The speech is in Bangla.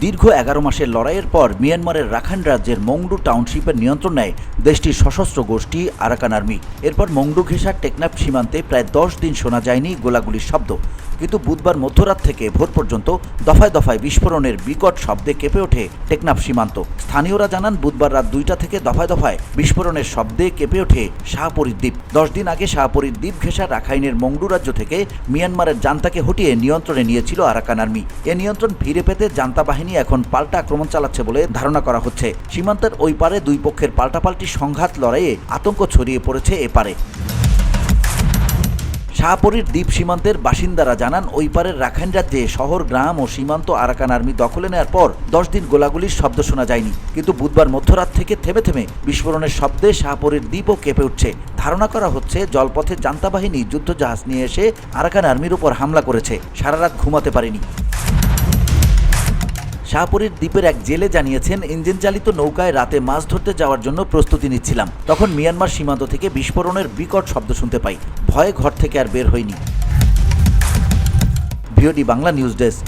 দীর্ঘ 11 মাসের লড়াইয়ের পর মিয়ানমারের রাখাইন রাজ্যের মংডু টাউনশিপের নিয়ন্ত্রণ নেয় দেশটির সশস্ত্র গোষ্ঠী আরাকান আর্মি। এরপর মংডু ঘেঁষার টেকনাফ সীমান্তে প্রায় 10 দিন শোনা যায়নি গোলাগুলির শব্দ, কিন্তু বুধবার মধ্যরাত থেকে ভোর পর্যন্ত দফায় দফায় বিস্ফোরণের বিকট শব্দে কেঁপে ওঠে টেকনাফ সীমান্ত। স্থানীয়রা জানান, বুধবার রাত 2টা থেকে দফায় দফায় বিস্ফোরণের শব্দে কেঁপে ওঠে শাহপরীর দ্বীপ। 10 দিন আগে শাহপরীর দ্বীপ ঘেঁষা রাখাইনের মংডু রাজ্য থেকে মিয়ানমারের জান্তাকে হটিয়ে নিয়ন্ত্রণে নিয়েছিল আরাকান আর্মি। এ নিয়ন্ত্রণ ফিরে পেতে জান্তা বাহিনী এখন পাল্টা আক্রমণ চালাচ্ছে বলে ধারণা করা হচ্ছে। সীমান্তের ওই পারে দুই পক্ষের পাল্টাপাল্টি সংঘাত লড়াইয়ে আতঙ্ক ছড়িয়ে পড়েছে এপারে। শাহপরীর দ্বীপ সীমান্তের বাসিন্দারা জানান, ওই পারের রাখাইন রাজ্যে শহর, গ্রাম ও সীমান্ত আরাকান আর্মি দখলে নেওয়ার পর 10 দিন গোলাগুলির শব্দ শোনা যায়নি, কিন্তু বুধবার মধ্যরাত থেকে থেমে থেমে বিস্ফোরণের শব্দে শাহপরীর দ্বীপও কেঁপে উঠছে। ধারণা করা হচ্ছে জলপথে জান্তা বাহিনী যুদ্ধজাহাজ নিয়ে এসে আরাকান আর্মির উপর হামলা করেছে। সারা রাত ঘুমাতে পারেনি। শাহপরীর দ্বীপের এক জেলে জানিয়েছেন, ইঞ্জিন চালিত নৌকায় রাতে মাছ ধরতে যাওয়ার জন্য প্রস্তুতি নিচ্ছিলাম, তখন মিয়ানমার সীমান্ত থেকে বিস্ফোরণের বিকট শব্দ শুনতে পাই। ভয়ে ঘর থেকে আর বের হইনি। VOD Bangla news desk.